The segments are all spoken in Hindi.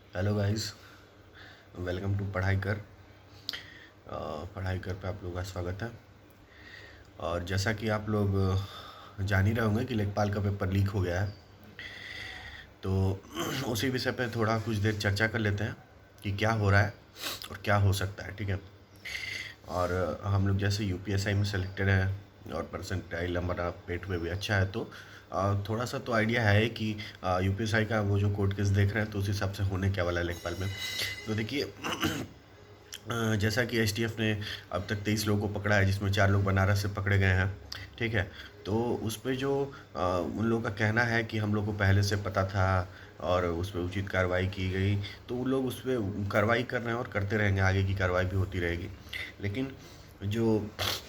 हेलो गाइस, वेलकम टू पढ़ाई कर पे आप लोगों का स्वागत है। और जैसा कि आप लोग जान ही रहे होंगे कि लेखपाल का पेपर लीक हो गया है, तो उसी विषय पे थोड़ा कुछ देर चर्चा कर लेते हैं कि क्या हो रहा है और क्या हो सकता है। ठीक है। और हम लोग जैसे यूपीएसआई में सेलेक्टेड है और परसेंटाइल हमारा पेट में भी अच्छा है, तो थोड़ा सा तो आइडिया है कि यूपीएसआई का वो जो कोर्ट केस देख रहे हैं तो उस हिसाब से होने क्या वाला है लेखपाल में। तो देखिए, जैसा कि एसटीएफ ने अब तक 23 लोगों को पकड़ा है, जिसमें 4 लोग बनारस से पकड़े गए हैं। ठीक है। तो उस पे जो उन लोगों का कहना है कि हम लोग को पहले से पता था और उस पर उचित कार्रवाई की गई, तो वो लोग उस पर कार्रवाई कर रहे हैं और करते रहेंगे, आगे की कार्रवाई भी होती रहेगी। लेकिन जो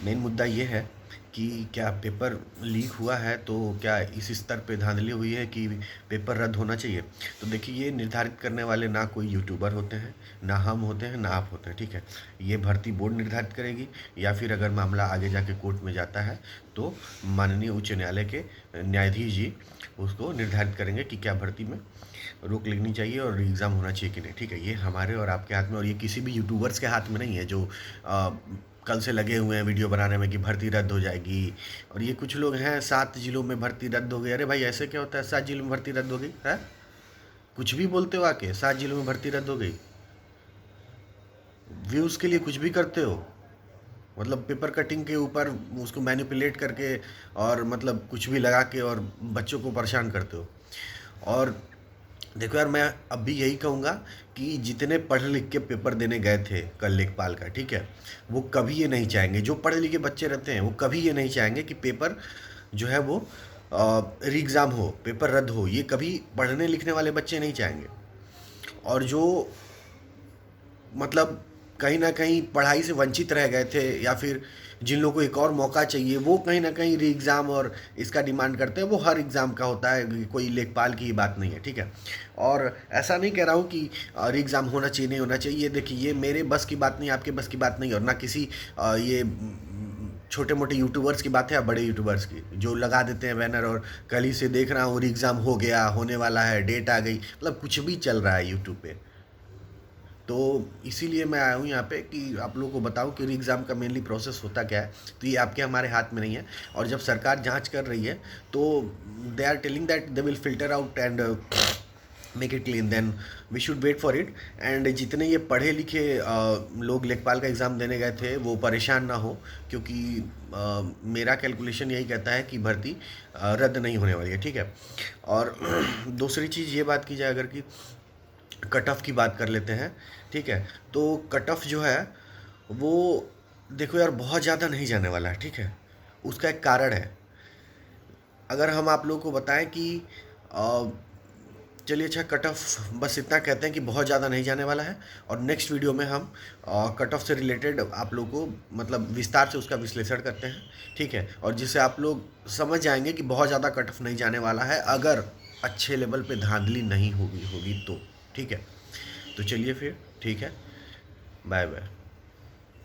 मेन मुद्दा ये है कि क्या पेपर लीक हुआ है, तो क्या इस स्तर पे धांधली हुई है कि पेपर रद्द होना चाहिए। तो देखिए, ये निर्धारित करने वाले ना कोई यूट्यूबर होते हैं, ना हम होते हैं, ना आप होते हैं। ठीक है। ये भर्ती बोर्ड निर्धारित करेगी, या फिर अगर मामला आगे जाके कोर्ट में जाता है तो माननीय उच्च न्यायालय के न्यायाधीश जी उसको निर्धारित करेंगे कि क्या भर्ती में रोक लगनी चाहिए और एग्ज़ाम होना चाहिए कि नहीं। ठीक है। ये हमारे और आपके हाथ में, और ये किसी भी यूट्यूबर्स के हाथ में नहीं है जो कल से लगे हुए हैं वीडियो बनाने में कि भर्ती रद्द हो जाएगी। और ये कुछ लोग हैं 7 जिलों में भर्ती रद्द हो गई। अरे भाई, ऐसे क्या होता है 7 जिलों में भर्ती रद्द हो गई है? कुछ भी बोलते हो आके, 7 जिलों में भर्ती रद्द हो गई। व्यूज़ के लिए कुछ भी करते हो, मतलब पेपर कटिंग के ऊपर उसको मैनिपुलेट करके और मतलब कुछ भी लगा के और बच्चों को परेशान करते हो। और देखो यार, मैं अब भी यही कहूँगा कि जितने पढ़ लिख के पेपर देने गए थे कल लेखपाल का, ठीक है, वो कभी ये नहीं चाहेंगे, जो पढ़े लिखे बच्चे रहते हैं वो कभी ये नहीं चाहेंगे कि पेपर जो है वो री एग्ज़ाम हो, पेपर रद्द हो। ये कभी पढ़ने लिखने वाले बच्चे नहीं चाहेंगे। और जो मतलब कहीं ना कहीं पढ़ाई से वंचित रह गए थे, या फिर जिन लोगों को एक और मौका चाहिए, वो कहीं ना कहीं री एग्ज़ाम और इसका डिमांड करते हैं। वो हर एग्ज़ाम का होता है, कोई लेखपाल की बात नहीं है। ठीक है। और ऐसा नहीं कह रहा हूँ कि री एग्ज़ाम होना चाहिए नहीं होना चाहिए। ये देखिए, ये मेरे बस की बात नहीं, आपके बस की बात नहीं, और ना किसी ये छोटे मोटे यूट्यूबर्स की बात है या बड़े यूट्यूबर्स की, जो लगा देते हैं बैनर और कल ही से देख रहा हूँ री एग्ज़ाम हो गया, होने वाला है, डेट आ गई, मतलब कुछ भी चल रहा है यूट्यूब पे। तो इसीलिए मैं आया हूँ यहाँ पे कि आप लोगों को बताऊँ कि री एग्ज़ाम का मेनली प्रोसेस होता क्या है। तो ये आपके हमारे हाथ में नहीं है। और जब सरकार जांच कर रही है तो they are telling that they will filter out and make it clean, then we should wait for it. And जितने ये पढ़े लिखे लोग लेखपाल का एग्ज़ाम देने गए थे वो परेशान ना हो, क्योंकि मेरा कैलकुलेशन यही कहता है कि भर्ती रद्द नहीं होने वाली है। ठीक है। और दूसरी चीज़ ये बात की जाए अगर कि कट ऑफ की बात कर लेते हैं। ठीक है। तो कट ऑफ जो है वो, देखो यार, बहुत ज़्यादा नहीं जाने वाला है। ठीक है। उसका एक कारण है। अगर हम आप लोगों को बताएं कि अ, चलिए अच्छा, कट ऑफ बस इतना कहते हैं कि बहुत ज़्यादा नहीं जाने वाला है, और नेक्स्ट वीडियो में हम कट ऑफ से रिलेटेड आप लोगों को मतलब विस्तार से उसका विश्लेषण करते हैं। ठीक है। और जिससे आप लोग समझ जाएंगे कि बहुत ज़्यादा कट ऑफ नहीं जाने वाला है, अगर अच्छे लेवल पे धांधली नहीं होगी होगी तो। ठीक है। तो चलिए फिर, ठीक है, बाय बाय।